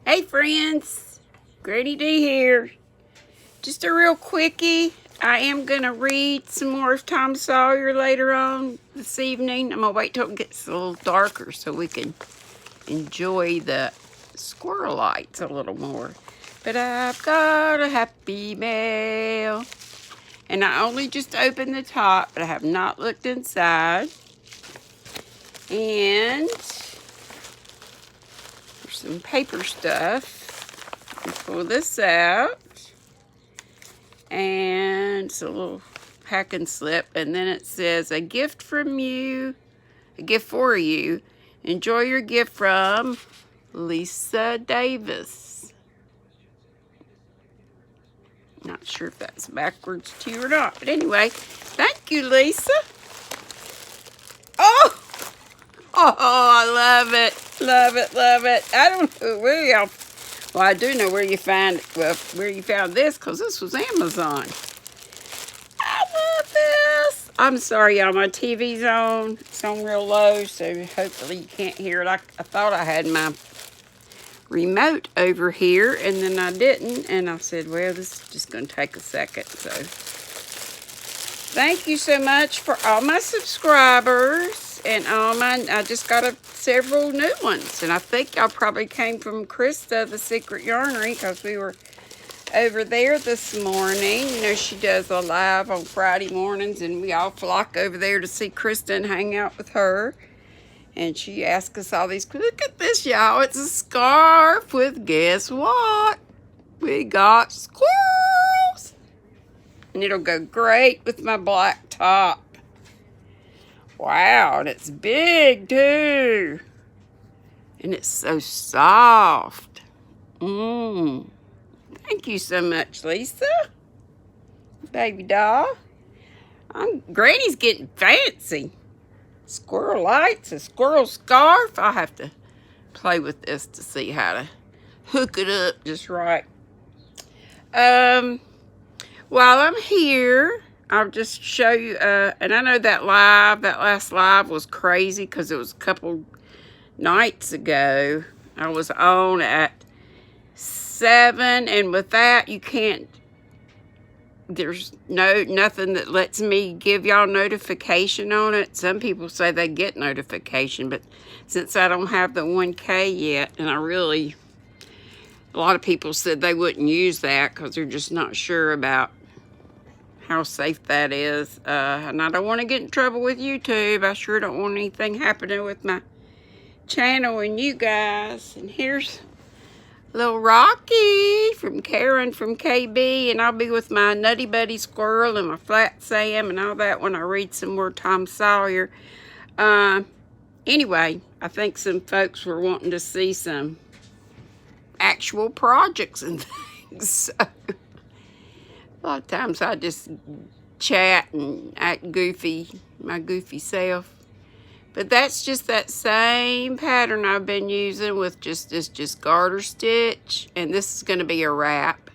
Hey friends, GrannyDee here. Just a real quickie. I am going to read some more of Tom Sawyer later on this evening. I'm going to wait till it gets a little darker so we can enjoy the squirrel lights a little more. But I've got a happy mail. And I only just opened the top, but I have not looked inside. And there's some paper stuff. Pull this out, and it's a little packing slip, and then it says, a gift from you, a gift for you. Enjoy your gift from Lisa Davis. Not sure if that's backwards to you or not, but anyway, thank you, Lisa. Oh, I love it, love it, love it. I don't know where y'all. Well, I do know where you found this, because this was Amazon. I love this. I'm sorry, y'all. My TV's on. It's on real low, so hopefully you can't hear it. I thought I had my remote over here, and then I didn't. And I said, well, this is just going to take a second. So thank you so much for all my subscribers. And I just got several new ones. And I think y'all probably came from Krista, the Secret Yarnery, because we were over there this morning. You know, she does a live on Friday mornings, and we all flock over there to see Krista and hang out with her. And she asked us all these, look at this, y'all. It's a scarf with, guess what? We got squirrels. And it'll go great with my black top. Wow, and it's big too. And it's so soft. Thank you so much, Lisa. Baby doll. Granny's getting fancy. Squirrel lights, a squirrel scarf. I'll have to play with this to see how to hook it up just right. While I'm here, I'll just show you, and I know that last live was crazy because it was a couple nights ago. I was on at 7, and with that, you can't, there's nothing that lets me give y'all notification on it. Some people say they get notification, but since I don't have the 1K yet, and a lot of people said they wouldn't use that because they're just not sure about how safe that is. And I don't want to get in trouble with YouTube. I sure don't want anything happening with my channel and you guys. And here's little Rocky from Karen from KB. And I'll be with my Nutty Buddy Squirrel and my Flat Sam and all that when I read some more Tom Sawyer. Anyway, I think some folks were wanting to see some actual projects and things. So a lot of times I just chat and act goofy, my goofy self. But that's just that same pattern I've been using with just garter stitch. And this is going to be a wrap.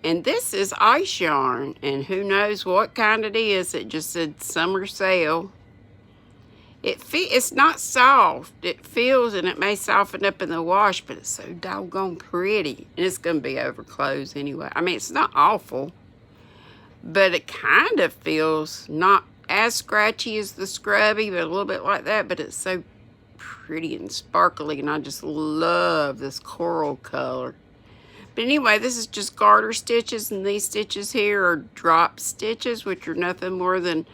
And this is ice yarn. And who knows what kind it is. It just said summer sale. It's not soft. It feels, and it may soften up in the wash, but it's so doggone pretty. And it's going to be over clothes anyway. I mean, it's not awful, but it kind of feels not as scratchy as the scrubby, but a little bit like that. But it's so pretty and sparkly, and I just love this coral color. But anyway, this is just garter stitches, and these stitches here are drop stitches, which are nothing more than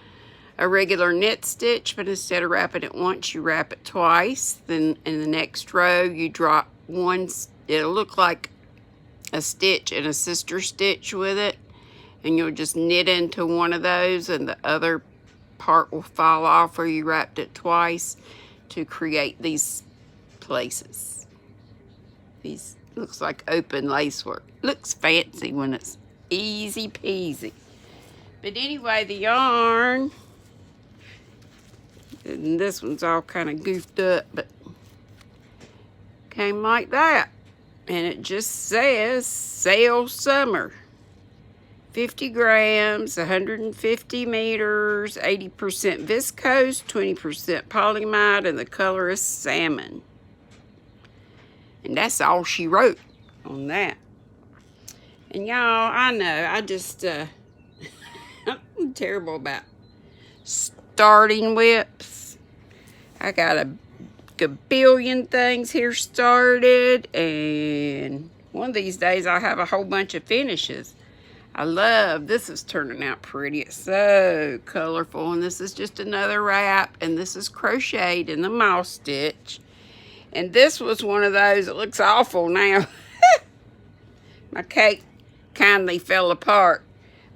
a regular knit stitch, but instead of wrapping it once, you wrap it twice. Then in the next row, you drop one. It'll look like a stitch and a sister stitch with it, and you'll just knit into one of those, and the other part will fall off where you wrapped it twice to create these places. These looks like open lace work. Looks fancy when it's easy peasy. But anyway, the yarn. And this one's all kind of goofed up, but came like that. And it just says sale summer. 50 grams, 150 meters, 80% viscose, 20% polyamide, and the color is salmon. And that's all she wrote on that. And y'all, I know, I just, I'm terrible about starting whips. I got a billion things here started, and one of these days I'll have a whole bunch of finishes. I love, this is turning out pretty. It's so colorful, and this is just another wrap, and this is crocheted in the moss stitch. And this was one of those, it looks awful now. My cake kindly fell apart,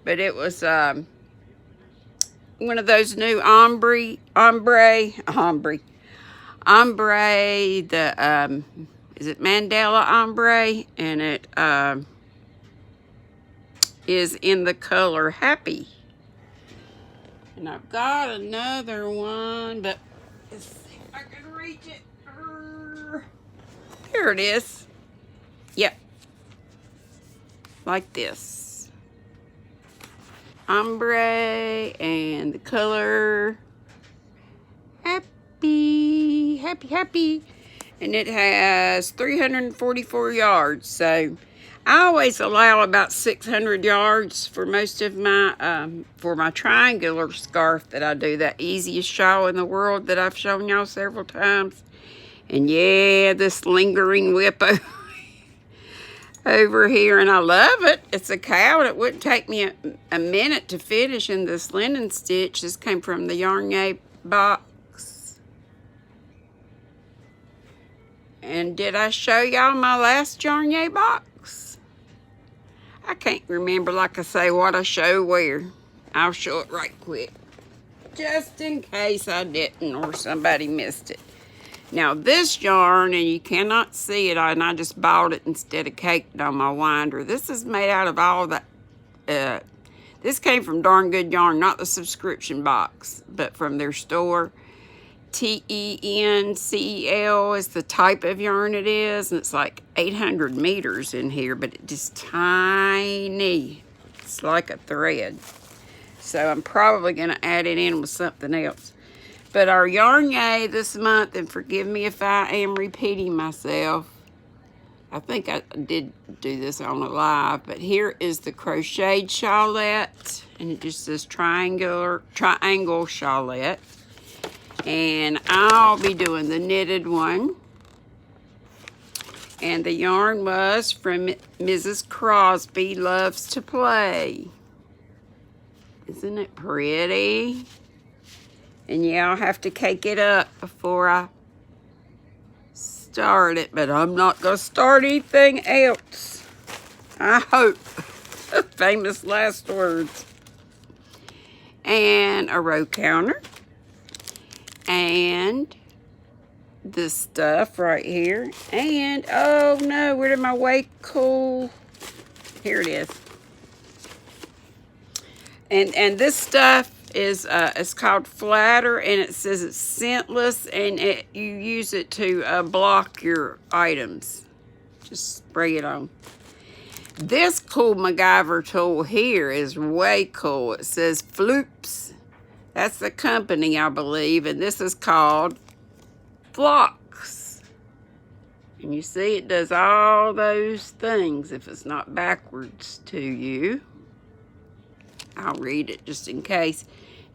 but it was one of those new ombre, the, is it Mandela ombre? And it is in the color Happy. And I've got another one, but let's see if I can reach it. Here it is. Yep. Like this. Ombre and the color Happy. And it has 344 yards. So I always allow about 600 yards for most of my, for my triangular scarf that I do. That easiest shawl in the world that I've shown y'all several times. And yeah, this lingering whip over here, and I love it. It's a cow, and it wouldn't take me a minute to finish in this linen stitch. This came from the Yarn box. And did I show y'all my last Yarn box? I can't remember, like I say, what I show where. I'll show it right quick, just in case I didn't or somebody missed it. Now this yarn, and you cannot see it, and I just bought it instead of caked on my winder. This is made out of all that, this came from Darn Good Yarn, not the subscription box, but from their store. TENCEL is the type of yarn it is, and it's like 800 meters in here, but it's just tiny. It's like a thread. So I'm probably going to add it in with something else. But our Yarn Yay this month, and forgive me if I am repeating myself, I think I did do this on a live, but here is the crocheted shawlette, and it just says triangle shawlette. And I'll be doing the knitted one. And the yarn was from Mrs. Crosby Loves to Play. Isn't it pretty? And yeah, I'll have to cake it up before I start it, but I'm not going to start anything else. I hope. Famous last words. And a row counter. And this stuff right here. And, oh no, where did my Way Cool? Here it is. And this stuff is it's called Flatter, and it says it's scentless, and you use it to block your items. Just spray it on. This cool MacGyver tool here is way cool. It says Floops. That's the company, I believe, and this is called Flocks. And you see it does all those things if it's not backwards to you. I'll read it just in case.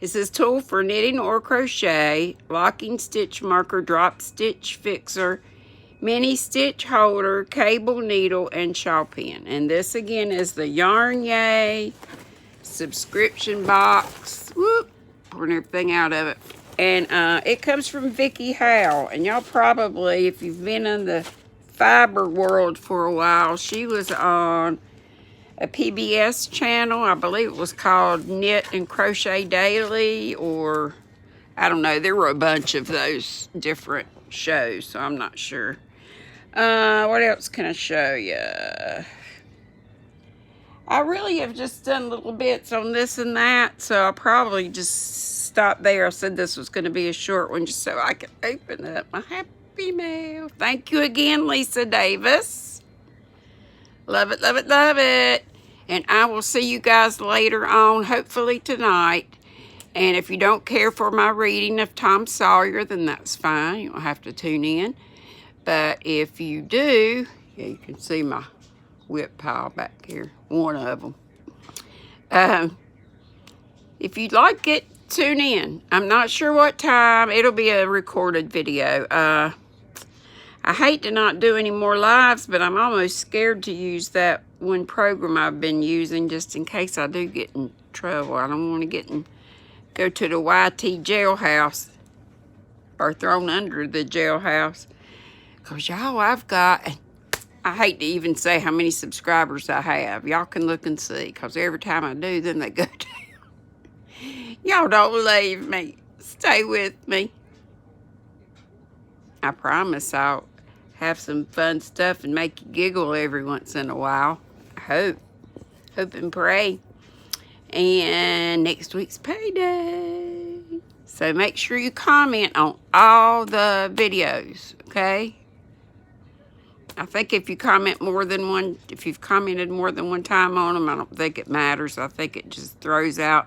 It says tool for knitting or crochet, locking stitch marker, drop stitch fixer, mini stitch holder, cable needle, and shawl pin. And this again is the Yarn Yay subscription box. Whoop, pouring everything out of it. And it comes from Vicki Howe. And y'all probably, if you've been in the fiber world for a while, she was on a PBS channel. I believe it was called Knit and Crochet Daily, or I don't know. There were a bunch of those different shows, so I'm not sure. What else can I show you? I really have just done little bits on this and that, so I'll probably just stop there. I said this was going to be a short one just so I can open up my Happy Mail. Thank you again, Lisa Davis. Love it, love it, love it. And I will see you guys later on, hopefully tonight. And if you don't care for my reading of Tom Sawyer, then that's fine. You don't have to tune in. But if you do, yeah, you can see my whip pile back here, one of them. If you'd like it, tune in. I'm not sure what time. It'll be a recorded video. I hate to not do any more lives, but I'm almost scared to use that one program I've been using just in case I do get in trouble. I don't want to go to the YT jailhouse or thrown under the jailhouse. Because y'all, I hate to even say how many subscribers I have. Y'all can look and see, because every time I do, then they go down. Y'all don't leave me. Stay with me. I promise I'll have some fun stuff and make you giggle every once in a while. I hope. Hope and pray. And next week's payday. So make sure you comment on all the videos, okay? I think if you comment more than one, if you've commented more than one time on them, I don't think it matters. I think it just throws out,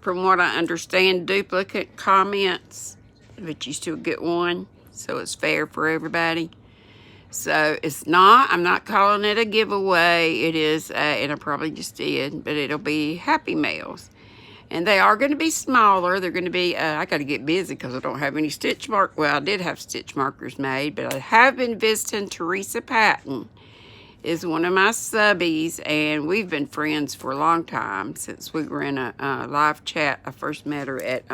from what I understand, duplicate comments, but you still get one, so it's fair for everybody. So I'm not calling it a giveaway. It is, and I probably just did, but it'll be Happy Mails. And they are going to be smaller. They're going to be, I got to get busy because I don't have any stitch mark. Well, I did have stitch markers made, but I have been visiting Teresa Patton, is one of my subbies, and we've been friends for a long time, since we were in a live chat. I first met her at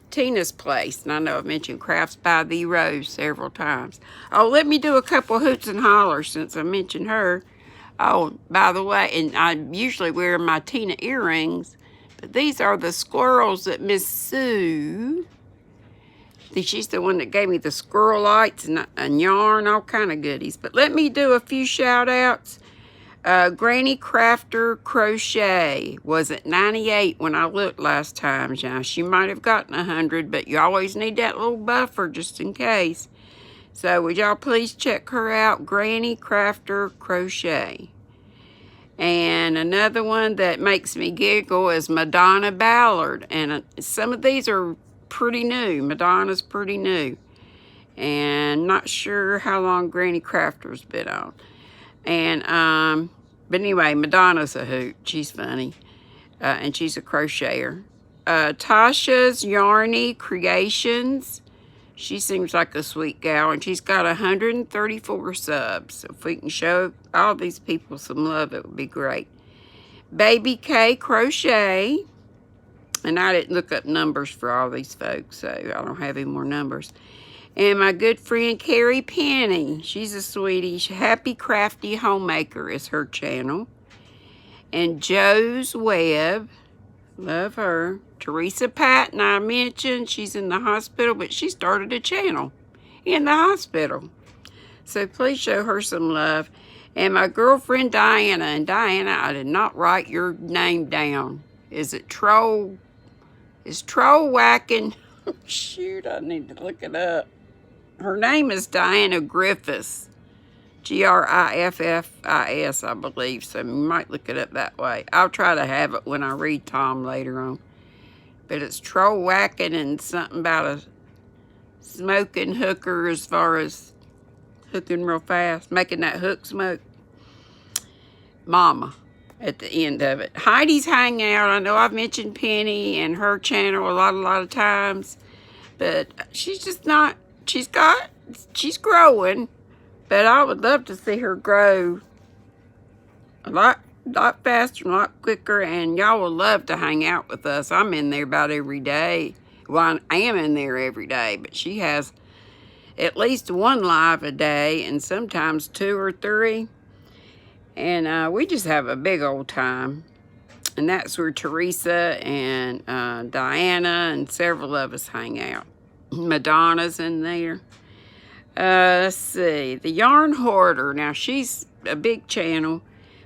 Tina's place, and I know I've mentioned Crafts by the Rose several times. Oh, let me do a couple hoots and hollers since I mentioned her. Oh, by the way, and I usually wear my Tina earrings, but these are the squirrels that Miss Sue, she's the one that gave me the squirrel lights and yarn, all kind of goodies. But let me do a few shout outs. Granny Crafter Crochet was at 98 when I looked last time. Now, she might have gotten 100, but you always need that little buffer just in case. So would y'all please check her out, Granny Crafter Crochet. And another one that makes me giggle is Madonna Ballard. And some of these are pretty new. Madonna's pretty new. And not sure how long Granny Crafter's been on. And, but anyway, Madonna's a hoot. She's funny. And she's a crocheter. Tasha's Yarny Creations. She seems like a sweet gal, and she's got 134 subs. So if we can show all these people some love, it would be great. Baby K Crochet. And I didn't look up numbers for all these folks, so I don't have any more numbers. And my good friend Carrie Penny. She's a sweetie. Happy Crafty Homemaker is her channel. And Joe's Web. Love her. Teresa Patton, I mentioned, she's in the hospital, but she started a channel in the hospital. So please show her some love. And my girlfriend Diana. And Diana, I did not write your name down. Is it Troll? Is Troll Whacking? Shoot, I need to look it up. Her name is Diana Griffiths. Griffis, I believe. So you might look it up that way. I'll try to have it when I read Tom later on. But it's Troll Whacking and something about a smoking hooker, as far as hooking real fast, making that hook smoke. Mama at the end of it. Heidi's Hangout. I know I've mentioned Penny and her channel a lot of times, but she's just not, she's growing, but I would love to see her grow a lot faster and a lot quicker, and y'all will love to hang out with us. I'm in there about every day. Well, I am in there every day, but she has at least one live a day, and sometimes 2 or 3. And we just have a big old time. And that's where Teresa and Diana and several of us hang out. Madonna's in there. Let's see. The Yarn Hoarder. Now, she's a big channel,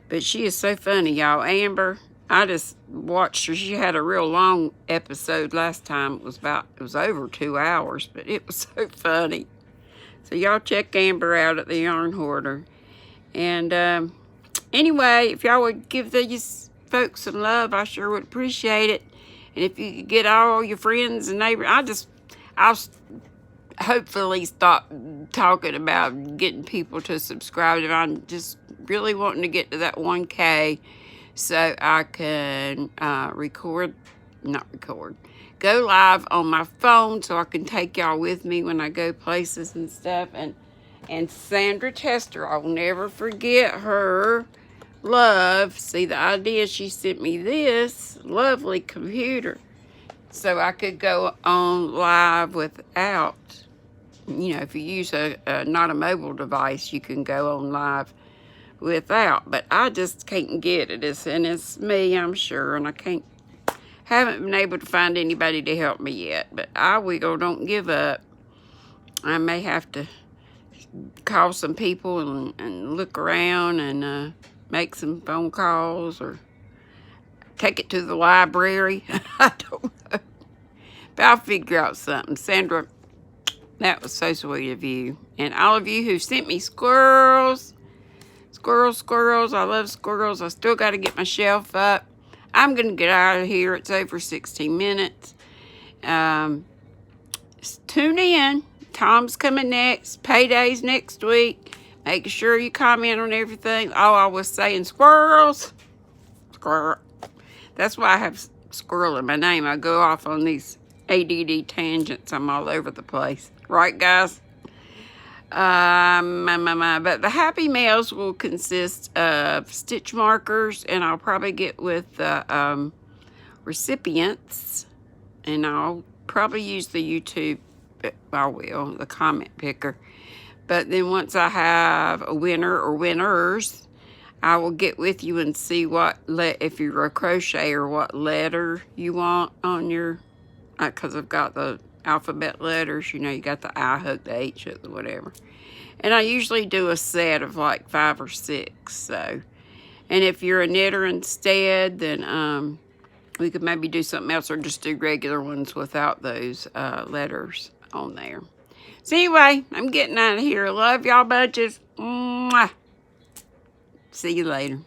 but she is so funny, y'all. Amber, I just watched her. She had a real long episode last time. It was over 2 hours, but it was so funny. So y'all check Amber out at the Yarn Hoarder. And anyway, if y'all would give these folks some love, I sure would appreciate it. And if you could get all your friends and neighbors, hopefully stop talking about getting people to subscribe. And I'm just really wanting to get to that 1K so I can go live on my phone so I can take y'all with me when I go places and stuff. And Sandra Tester, I'll never forget her love. See, the idea, she sent me this lovely computer so I could go on live without, you know, if you use not a mobile device, you can go on live without. But I just can't get it. It's me, I'm sure, and haven't been able to find anybody to help me yet. But I will. Don't give up. I may have to call some people and look around and make some phone calls or take it to the library. I don't know. But I'll figure out something. Sandra, that was so sweet of you. And all of you who sent me squirrels. Squirrels. I love squirrels. I still got to get my shelf up. I'm going to get out of here. It's over 16 minutes. Tune in. Tom's coming next. Payday's next week. Make sure you comment on everything. Oh, I was saying squirrels. Squirrel. That's why I have squirrel in my name. I go off on these ADD tangents. I'm all over the place. Right, guys? But the Happy Mails will consist of stitch markers, and I'll probably get with the recipients, and I'll probably use the YouTube, the comment picker. But then once I have a winner or winners, I will get with you and see if you're a crocheter, what letter you want on your, because I've got the alphabet letters, you know, you got the I hook, the H hook, whatever. And I usually do a set of like 5 or 6, so. And if you're a knitter instead, then we could maybe do something else or just do regular ones without those letters on there. So anyway, I'm getting out of here. Love y'all bunches. Mwah. See you later.